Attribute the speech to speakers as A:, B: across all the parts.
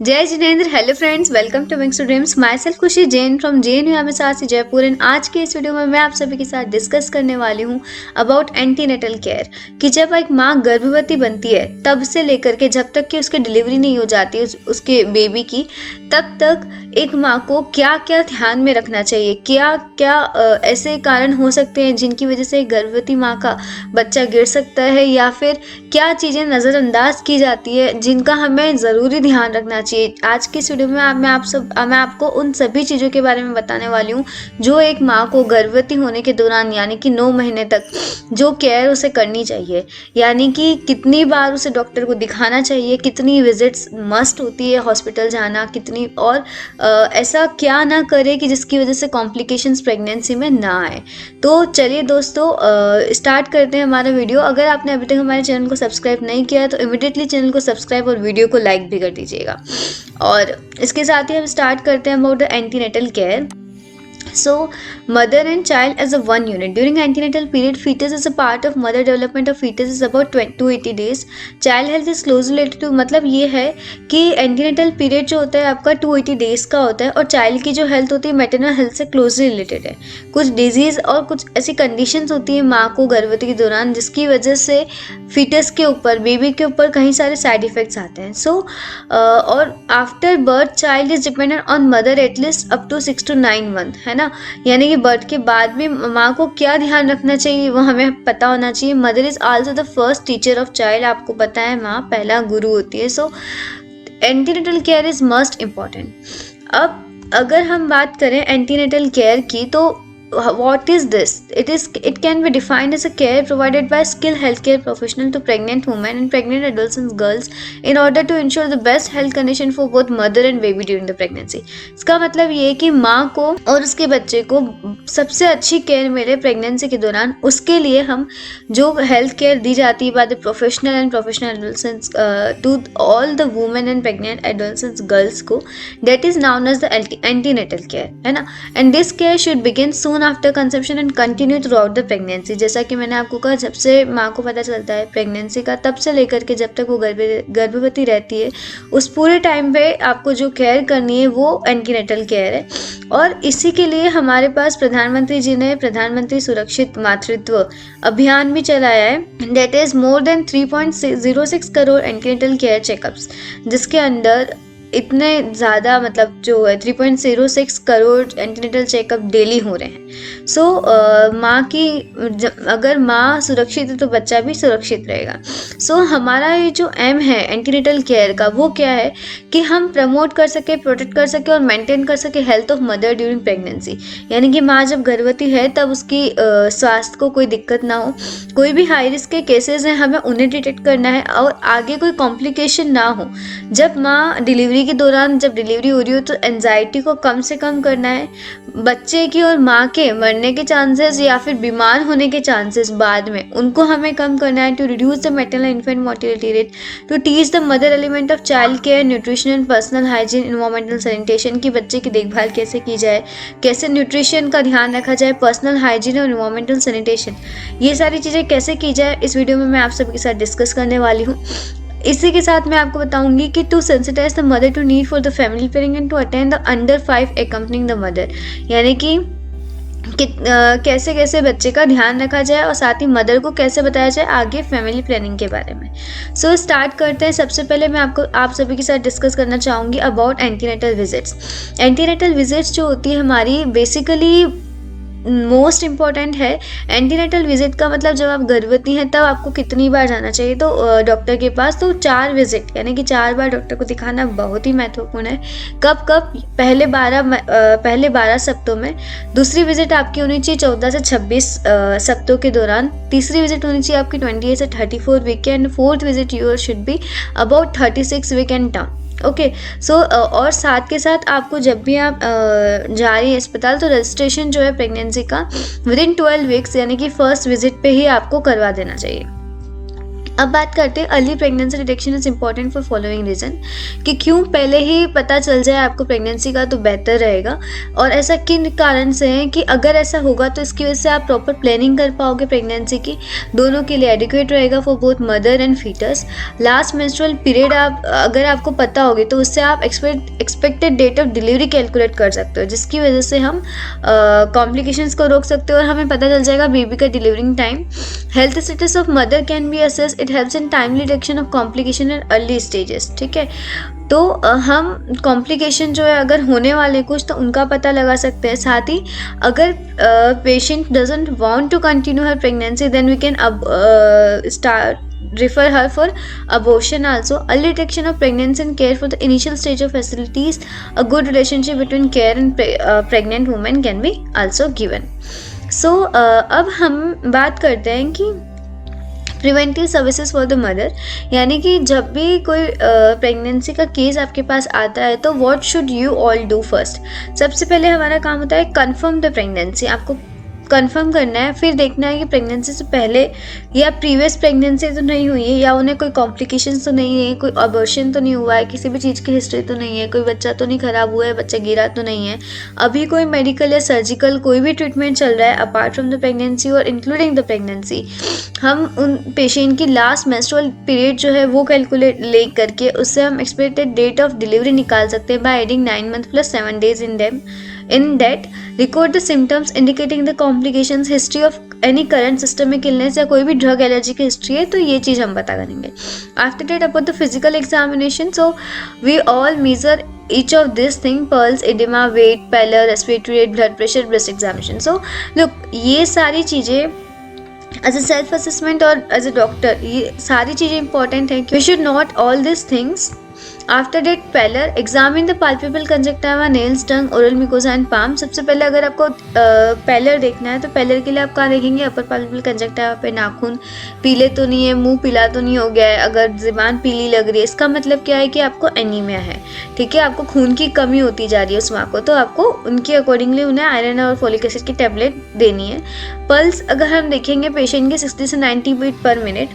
A: जय Jinendra. Hello friends, welcome to wings to dreams. Myself Khushi Jain from JNU MSRC Jaipur. And आज के इस video में मैं आप सभी के साथ डिस्कस करने वाली हूँ अबाउट एंटीनेटल केयर कि जब एक माँ गर्भवती बनती है तब से लेकर के जब तक कि उसकी डिलीवरी नहीं हो जाती उसके बेबी की, तब तक एक माँ को क्या क्या ध्यान में रखना चाहिए, क्या क्या ऐसे कारण हो सकते हैं जिनकी वजह से गर्भवती माँ का बच्चा गिर सकता है, या फिर क्या चीज़ें नज़रअंदाज की जाती है जिनका हमें ज़रूरी ध्यान रखना चाहिए। आज की इस वीडियो में मैं आपको उन सभी चीज़ों के बारे में बताने वाली हूँ जो एक माँ को गर्भवती होने के दौरान यानी कि 9 महीने तक जो केयर उसे करनी चाहिए, यानी कि कितनी बार उसे डॉक्टर को दिखाना चाहिए, कितनी विजिट्स मस्ट होती है हॉस्पिटल जाना, कितनी, और ऐसा क्या ना करे कि जिसकी वजह से कॉम्प्लिकेशंस प्रेगनेंसी में ना आए। तो चलिए दोस्तों, स्टार्ट करते हैं हमारा वीडियो। अगर आपने अभी तक हमारे चैनल को सब्सक्राइब नहीं किया है तो इमीडिएटली चैनल को सब्सक्राइब और वीडियो को लाइक भी कर दीजिएगा। और इसके साथ ही हम स्टार्ट करते हैं about the antenatal care. So, mother and child as a one unit. During antenatal period, fetus is a part of mother development of fetus is about 280 days. Child health is closely related to, मतलब ये है कि antenatal period जो होता है आपका 280 days का होता है, और चाइल्ड की जो हेल्थ होती है मैटरनल हेल्थ से क्लोजली रिलेटेड है। कुछ डिजीज़ और कुछ ऐसी कंडीशंस होती है माँ को गर्भवती के दौरान जिसकी वजह से फीटस के ऊपर, बेबी के ऊपर कई सारे साइड इफ़ेक्ट्स आते हैं। और after birth child is dependent on mother at least up to 6 to 9 month, है ना। यानी कि बर्थ के बाद भी माँ को क्या ध्यान रखना चाहिए वो हमें पता होना चाहिए। Mother is also the first teacher of child. आपको पता है माँ पहला गुरु होती है। So antenatal care is must important. अब अगर हम बात करें एंटीनेटल केयर की, तो what is this? It can be defined as a care provided by skilled healthcare professional to pregnant women and pregnant adults and girls in order to ensure the best health condition for both mother and baby during the pregnancy. इसका मतलब ये है कि माँ को और उसके बच्चे को सबसे अच्छी केयर मिले प्रेगनेंसी के दौरान, उसके लिए हम जो हेल्थ केयर दी जाती है by the professional and professional adolescents to all the women and pregnant adolescents girls को, that is known as the antenatal care, है ना। And this care should begin soon after conception and continue throughout the pregnancy. जैसा कि मैंने आपको कहा, जब से माँ को पता चलता है प्रेगनेंसी का, तब से लेकर के जब तक वो गर्भवती रहती है, उस पूरे टाइम पे आपको जो केयर करनी है वो एंटीनेटल केयर है। और इसी के लिए हमारे पास प्रधानमंत्री जी ने प्रधानमंत्री सुरक्षित मातृत्व अभियान भी चलाया है, that is more than 3.06 crore antenatal care checkups, जिसके अंदर इतने ज़्यादा, मतलब जो है 3.06 करोड़ एंटीनेटल चेकअप डेली हो रहे हैं। सो माँ की अगर माँ सुरक्षित है तो बच्चा भी सुरक्षित रहेगा। सो हमारा ये जो एम है एंटीनेटल केयर का, वो क्या है कि हम प्रमोट कर सके, प्रोटेक्ट कर सके और मेंटेन कर सके health of mother during pregnancy. यानी कि माँ जब गर्भवती है तब उसकी स्वास्थ्य को कोई दिक्कत ना हो, कोई भी हाई रिस्क के केसेस हैं हमें उन्हें डिटेक्ट करना है और आगे कोई कॉम्प्लिकेशन ना हो। जब माँ डिलीवरी के दौरान, जब डिलीवरी हो रही हो, तो एंजाइटी को कम से कम करना है। बच्चे की और माँ के मरने के चांसेस या फिर बीमार होने के चांसेस बाद में, उनको हमें कम करना है। To reduce the maternal infant mortality rate, to teach the mother element of child care, nutrition and personal hygiene, environmental sanitation की बच्चे की देखभाल कैसे की जाए, कैसे न्यूट्रिशन का ध्यान रखा जाए, पर्सनल हाइजीन और इन्वायरमेंटल सैनिटेशन, ये सारी चीज़ें कैसे की जाए, इस वीडियो में मैं आप सबके साथ डिस्कस करने वाली हूँ। इसी के साथ मैं आपको बताऊंगी कि to sensitize the mother to need for the family planning and to attend the under 5 accompanying the mother, यानी कि कैसे कैसे बच्चे का ध्यान रखा जाए और साथ ही मदर को कैसे बताया जाए आगे फैमिली प्लानिंग के बारे में। सो स्टार्ट करते हैं। सबसे पहले मैं आप सभी के साथ डिस्कस करना चाहूँगी about antenatal visits. Antenatal visits जो होती है हमारी, बेसिकली मोस्ट इम्पॉर्टेंट है। एंटीनेटल विजिट का मतलब जब आप गर्भवती हैं तब आपको कितनी बार जाना चाहिए, तो डॉक्टर के पास, तो 4 विजिट, यानी कि 4 बार डॉक्टर को दिखाना बहुत ही महत्वपूर्ण है। कब कब? पहले 12 सप्ताह में। दूसरी विजिट आपकी होनी चाहिए 14 से 26 सप्ताह के दौरान। तीसरी विजिट होनी चाहिए आपकी 28 से 34 वीक के, and fourth visit your should be about 36 week end term. Okay. So और साथ के साथ आपको जब भी आप जा रही हैं अस्पताल, तो रजिस्ट्रेशन जो है प्रेगनेंसी का विदिन 12 वीक्स, यानी कि फर्स्ट विजिट पे ही आपको करवा देना चाहिए। अब बात करते हैं early pregnancy detection is important for following reason, कि क्यों पहले ही पता चल जाए आपको प्रेगनेंसी का तो बेहतर रहेगा, और ऐसा किन कारण से है कि अगर ऐसा होगा तो इसकी वजह से आप प्रॉपर प्लानिंग कर पाओगे प्रेगनेंसी की, दोनों के लिए एडिक्वेट रहेगा for both mother and foetus. Last menstrual period आप अगर आपको पता होगी तो उससे आप expected date of delivery calculate कर सकते हो, जिसकी वजह से हम कॉम्प्लिकेशंस को रोक सकते हो और हमें पता चल जाएगा बेबी का delivering time. Health status of mother can be assess, it helps in timely detection of complication in early stages. ठीक है, तो हम कॉम्प्लिकेशन जो है अगर होने वाले कुछ तो उनका पता लगा सकते हैं। साथ ही अगर patient doesn't want to continue her pregnancy then we can refer her for abortion also. Early detection of pregnancy and care for the initial stage of facilities, a good relationship between care and pregnant women can be also given. So अब हम बात करते हैं कि preventive services for the mother, यानी कि जब भी कोई प्रेगनेंसी का केस आपके पास आता है तो what should you all do first. सबसे पहले हमारा काम होता है कंफर्म द प्रेगनेंसी, आपको कंफर्म करना है, फिर देखना है कि प्रेगनेंसी से पहले या प्रीवियस प्रेगनेंसी तो नहीं हुई है, या उन्हें कोई कॉम्प्लिकेशंस तो नहीं है, कोई अबॉर्शन तो नहीं हुआ है, किसी भी चीज़ की हिस्ट्री तो नहीं है, कोई बच्चा तो नहीं ख़राब हुआ है, बच्चा गिरा तो नहीं है, अभी कोई मेडिकल या सर्जिकल कोई भी ट्रीटमेंट चल रहा है अपार्ट फ्रॉम द प्रेगनेंसी और इंक्लूडिंग द प्रेगनेंसी। हम उन पेशेंट की लास्ट मेंस्ट्रुअल पीरियड जो है वो कैलकुलेट ले करके उससे हम एक्सपेक्टेड डेट ऑफ डिलीवरी निकाल सकते हैं by adding 9 months plus 7 days in them. In that, record the symptoms indicating the complications, history of any current systemic illness या कोई भी ड्रग एलर्जी की हिस्ट्री है तो ये चीज़ हम पता करेंगे। After that, about the physical examination, so we all measure each of these things: pulse, edema, weight, pallor, respiratory rate, blood pressure, breast examination. So look, ये सारी चीज़ें एज अ सेल्फ असेसमेंट और एज अ डॉक्टर ये सारी चीज़ें important हैं। We should note all this things. After date pallor, examine the palpebral conjunctiva, nails, tongue, oral mucosa and palm. सबसे पहले अगर आपको पैलर देखना है तो पैलर के लिए आप कहाँ देखेंगे? अपर पाल्पेबल कंजक्टिवा पे नाखून पीले तो नहीं है, मुंह पीला तो नहीं हो गया है, अगर ज़ुबान पीली लग रही है इसका मतलब क्या है कि आपको एनीमिया है। ठीक है, आपको खून की कमी होती जा रही है उस माँ को, तो आपको उनके अकॉर्डिंगली उन्हें आयरन और फोलिक एसिड की टैबलेट देनी है। पल्स अगर हम देखेंगे पेशेंट की 60 से 90 बीट पर मिनट,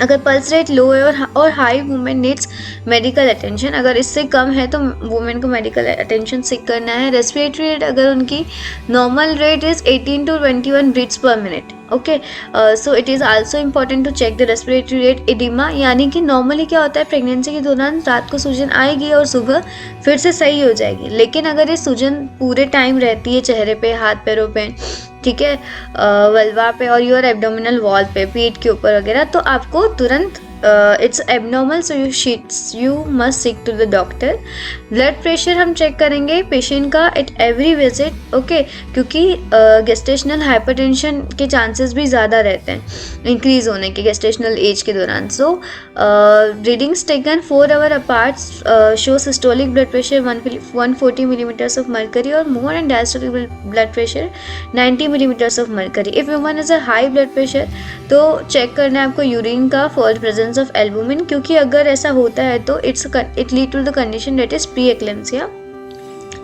A: अगर पल्स रेट लो है और high women needs medical attention, अगर इससे कम है तो वुमेन को मेडिकल अटेंशन सीख करना है। रेस्पिरेटरी रेट अगर उनकी normal rate is 18 to 21 breaths per minute, okay, so it is also important to check the respiratory rate. Oedema, यानी कि नॉर्मली क्या होता है प्रेगनेंसी के दौरान रात को सूजन आएगी और सुबह फिर से सही हो जाएगी, लेकिन अगर ये सूजन पूरे टाइम रहती है चेहरे पे, हाथ पैरों पे, ठीक है, वल्वा पे और योर एब्डोमिनल वॉल पे, पीठ के ऊपर वगैरह, तो आपको तुरंत it's abnormal, so you must seek to the doctor. Blood pressure हम चेक करेंगे पेशेंट का एट एवरी विजिट, ओके, क्योंकि गेस्टेशनल हाइपरटेंशन के चांसेस भी ज़्यादा रहते हैं इंक्रीज होने के गेस्टेशनल एज के दौरान। So readings taken 4 hours apart show systolic blood pressure 140 millimeters of mercury or more and diastolic blood pressure 90 millimeters of mercury. If woman is a high blood pressure तो check करना है आपको urine का for presence of albumin, क्योंकि अगर ऐसा होता है तो it lead to the condition that is pre eclampsia.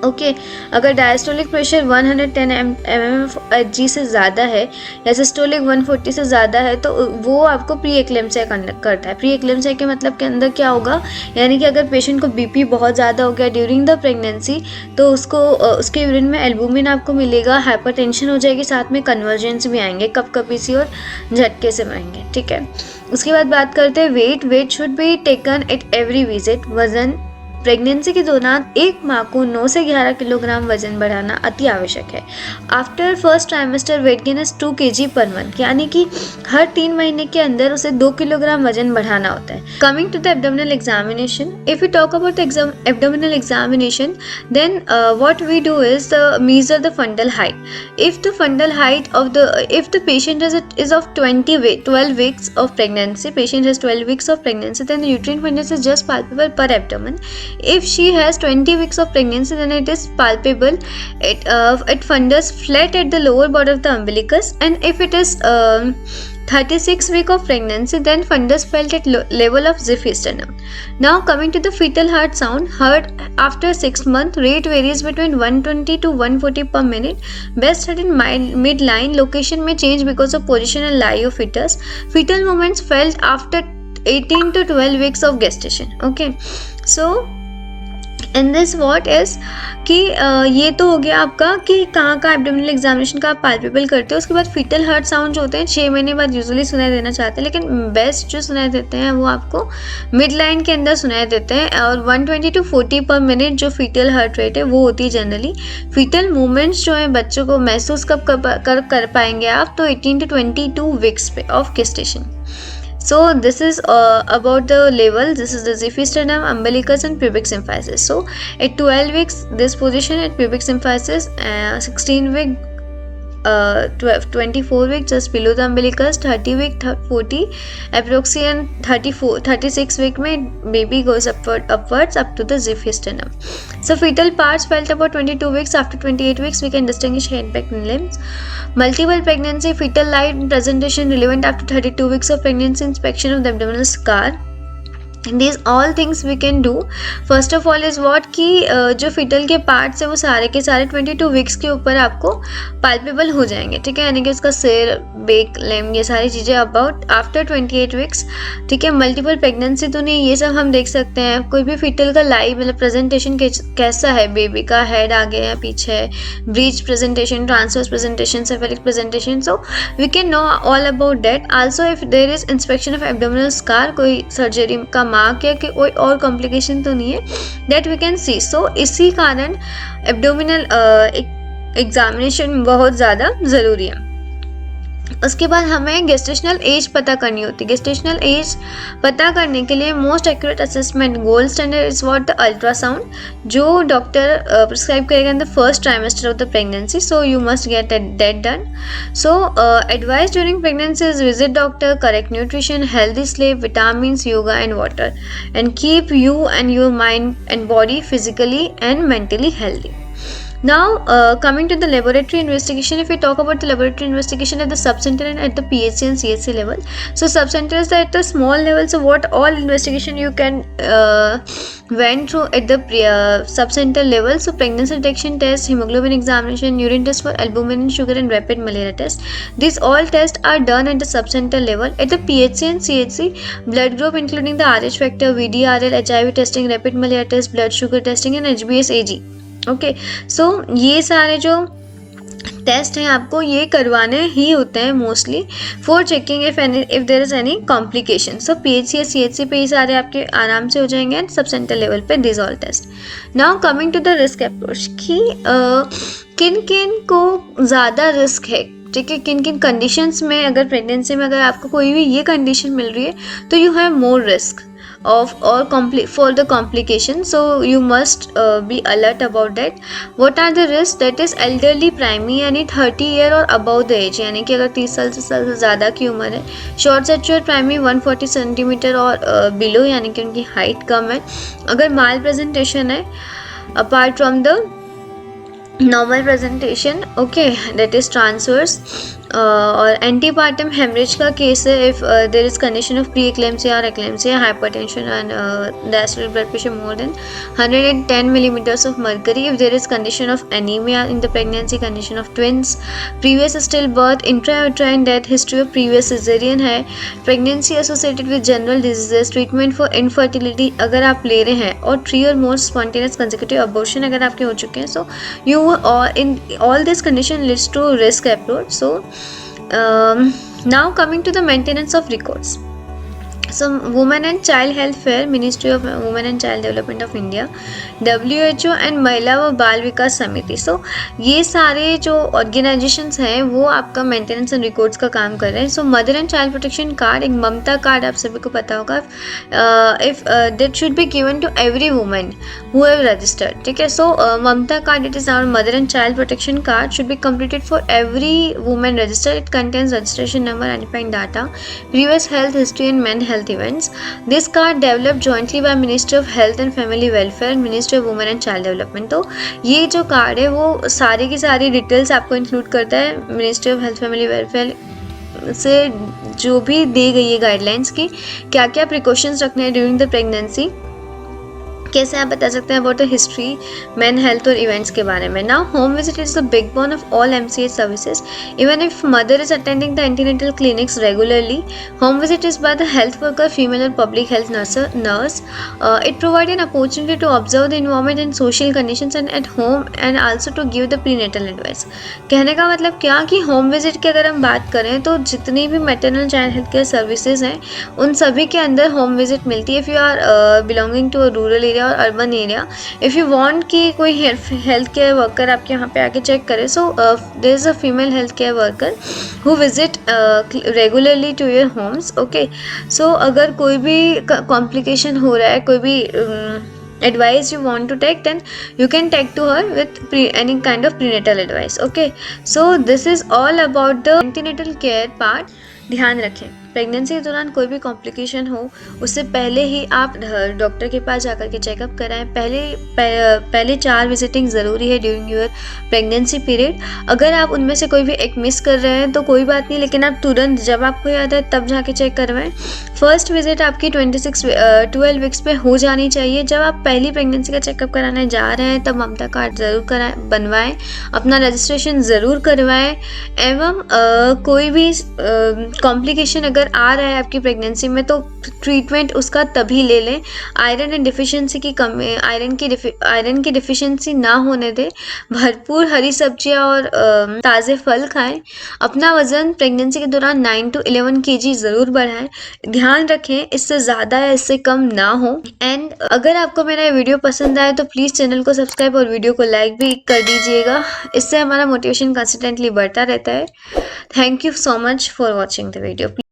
A: Okay, अगर डायस्टोलिक प्रेशर 110 mmHg से ज़्यादा है या सिस्टोलिक 140 से ज़्यादा है तो वो आपको प्री एक्लेम्सिया करता है। प्री एक्लेम्सिया के मतलब के अंदर क्या होगा, यानी कि अगर पेशेंट को बीपी बहुत ज़्यादा हो गया ड्यूरिंग द प्रेगनेंसी तो उसको उसके यूरिन में एल्बुमिन आपको मिलेगा, हाइपरटेंशन हो जाएगी, साथ में कन्वर्जेंस भी आएंगे, कपकपी सी और झटके से आएंगे। ठीक है, उसके बाद बात करते हैं weight should be taken at every visit. वजन, प्रेगनेंसी के दौरान एक माँ को 9 से 11 किलोग्राम वजन बढ़ाना अति आवश्यक है। After first trimester weight gain is 2 kg per month, यानी कि हर 3 महीने के अंदर उसे 2 किलोग्राम वजन बढ़ाना होता है। Coming to the abdominal examination, if you talk about the abdominal examination then what we do is measure the fundal height. If the fundal height of if the patient is of 12 weeks of pregnancy, patient has 12 weeks of pregnancy, then the uterine fundus is just palpable per abdomen. If she has 20 weeks of pregnancy, then it is palpable. It fundus flat at the lower border of the umbilicus, and if it is 36 week of pregnancy, then fundus felt at level of ziphisternum. Now coming to the fetal heart sound, heard after 6 months, rate varies between 120 to 140 per minute. Best heard in midline, location may change because of position and lie of fetus. Fetal movements felt after 18 to 12 weeks of gestation. Okay, so in this what is कि ये तो हो गया आपका कि कहाँ का abdominal examination का आप पाल्पेबल करते हो। उसके बाद फीटल हार्ट साउंड जो होते हैं 6 महीने बाद यूजुअली सुनाई देना चाहते हैं, लेकिन बेस्ट जो सुनाई देते हैं वो आपको मिड लाइन के अंदर सुनाई देते हैं। और 120 टू 40 पर मिनट जो फीटल हार्ट रेट है वो होती है जनरली। फीटल मूवमेंट्स जो है बच्चों को महसूस कब कर पाएंगे आप, तो 18 टू 22 वीक्स पे of gestation. So this is about the level. This is the ziphisternum, umbilicus and pubic symphysis. So at 12 weeks this position at pubic symphysis, 16 week 24 week just below the umbilicus, 30 week 40 approximately, and 36 week में baby goes upwards up to the ziphisternum. So fetal parts felt about 22 weeks. After 28 weeks we can distinguish head, back and limbs. Multiple pregnancy, fetal light presentation relevant after 32 weeks of pregnancy, inspection of the abdominal scar. These all things we can do. First of all is what कि जो foetal के parts है वो सारे के सारे 22 weeks के ऊपर आपको पाल्पेबल हो जाएंगे, ठीक है, यानी कि उसका सिर, बेक, लेम, ये सारी चीज़ें अबाउट आफ्टर 28 वीक्स, ठीक है। मल्टीपल प्रेगनेंसी तो नहीं, ये सब हम देख सकते हैं। कोई भी फिटल का लाइव मतलब प्रेजेंटेशन कैसा है, बेबी का हेड आगे या पीछे है, breech presentation, transverse presentation, cephalic presentation, so we can know all about that. Also if there is inspection of abdominal scar, कोई सर्जरी का मार्क या कि कोई और कॉम्प्लिकेशन तो नहीं है, that we can see. So इसी कारण एब्डोमिनल एग्जामिनेशन बहुत ज़्यादा ज़रूरी है। उसके बाद हमें गेस्टेशनल एज पता करनी होती है। गेस्टेशनल एज पता करने के लिए most accurate assessment gold standard is what the ultrasound, जो डॉक्टर प्रिस्क्राइब करेगा in the first trimester of the pregnancy. So you must get that done. So advice during pregnancy is visit doctor, correct nutrition, healthy sleep, vitamins, yoga and water, and keep you and your mind and body physically and mentally healthy. Now coming to the laboratory investigation, if we talk about the laboratory investigation at the subcenter and at the PHC and CHC level, so subcenter is at the small level, so what all investigation you can went through at the subcenter level, so pregnancy detection test, hemoglobin examination, urine test for albumin and sugar, and rapid malaria test. These all tests are done at the subcenter level. At the PHC and CHC, blood group including the RH factor, VDRL, HIV testing, rapid malaria test, blood sugar testing and HbS-AG. Okay, so ये सारे जो test हैं आपको ये करवाने ही होते हैं mostly for checking if there is any complication. So PHC या CHC पे ये सारे आपके आराम से हो जाएंगे एंड सब सेंटर लेवल पे this all test. Now coming to the risk approach कि किन किन को ज़्यादा रिस्क है, ठीक है, किन किन कंडीशंस में, अगर प्रेगनेंसी में अगर आपको कोई भी ये कंडीशन मिल रही है तो you have more risk of or for the complication, so you must be alert about that. What are the risks? That is elderly primary यानी 30 year और above the age, यानी कि अगर 30 साल से ज़्यादा की उम्र है। शॉर्ट स्टैचर प्राइमरी 140 सेंटीमीटर और बिलो, यानी कि उनकी हाइट कम है। अगर माल प्रेजेंटेशन है apart from the normal presentation, okay, that is transverse, और एंटीपार्टम हेमरेज का केस है if there is condition of pre eclampsia और eclampsia, hypertension and diastolic blood pressure more than 110 millimeters of mercury, if there is condition of anemia in the pregnancy, condition of twins, previous stillbirth, intrauterine death, history of previous cesarean है, pregnancy associated with general diseases, treatment for infertility अगर आप ले रहे हैं, और 3 or more spontaneous consecutive abortion अगर आपके हो चुके हैं, so you in all this condition leads to risk approach. So now coming to the maintenance of records. So Women and Child Welfare, Ministry of Women and Child Development of India, WHO and महिला व बाल विकास समिति, सो ये सारे जो organisations हैं वो आपका मेंटेनेंस एंड रिकॉर्ड्स का काम कर रहे हैं। So mother and child protection card, एक ममता कार्ड आप सभी को पता होगा, if that should be given to every women who have registered, ठीक है। So Mamta card, it is our mother and child protection card, should be completed for every women registered. It contains registration number, identifying data, previous health history and men health events. This card developed jointly by Ministry of Health and Family Welfare and Ministry of Women and Child Development. तो ये जो card है वो सारी की सारी details आपको include करता है, ministry of health family welfare से जो भी दी गई है गाइडलाइंस की क्या क्या प्रिकॉशंस रखने हैं ड्यूरिंग द प्रेगनेंसी, कैसे आप बता सकते हैं about the history, main health और इवेंट्स के बारे में। Now home visit is the big bone of all MCH services. Even if mother is attending the antenatal clinics regularly, home visit is by the health worker, female और public health nurse. It provide an opportunity to observe the environment and social conditions and at home and also to give the prenatal advice. कहने का मतलब क्या कि home visit की अगर हम बात करें तो जितनी भी maternal child health care services हैं उन सभी के अंदर होम विजिट मिलती है। If you are belonging to a rural area और urban area, if you want कि कोई हेल्थ केयर वर्कर आपके यहाँ पे आके चेक करे, so there is a female health care worker who visit regularly to your homes. Okay, so अगर कोई भी कॉम्प्लिकेशन हो रहा है, कोई भी advice you want to take, then you can take to her with any kind of prenatal advice. Okay, so this is all about the antenatal care part. ध्यान रखें प्रेगनेंसी के दौरान कोई भी कॉम्प्लिकेशन हो उससे पहले ही आप डॉक्टर के पास जाकर के चेकअप कराएं। पहले 4 विजिटिंग ज़रूरी है ड्यूरिंग योर प्रेगनेंसी पीरियड। अगर आप उनमें से कोई भी एक मिस कर रहे हैं तो कोई बात नहीं, लेकिन आप तुरंत जब आपको याद है तब जाके चेक करवाएं। फर्स्ट विजिट आपकी 12 वीक्स पे हो जानी चाहिए। जब आप पहली प्रेगनेंसी का चेकअप कराने जा रहे हैं तब ममता कार्ड ज़रूर बनवाएं, अपना रजिस्ट्रेशन ज़रूर करवाएं। एवं कोई भी कॉम्प्लिकेशन अगर आ रहा है आपकी प्रेगनेंसी में तो ट्रीटमेंट उसका तभी ले लें। आयरन एंड डिफिशिएंसी की कमी, आयरन की डिफिशिएंसी ना होने दें। भरपूर हरी सब्जियां और ताज़े फल खाएं। अपना वज़न प्रेगनेंसी के दौरान 9 to 11 kg ज़रूर बढ़ाएं। ध्यान रखें इससे ज़्यादा या इससे कम ना हो। एंड अगर आपको मेरा ये वीडियो पसंद आए तो प्लीज़ चैनल को सब्सक्राइब और वीडियो को लाइक भी कर दीजिएगा। इससे हमारा मोटिवेशन कंसिस्टेंटली बढ़ता रहता है। Thank you so much for watching the video.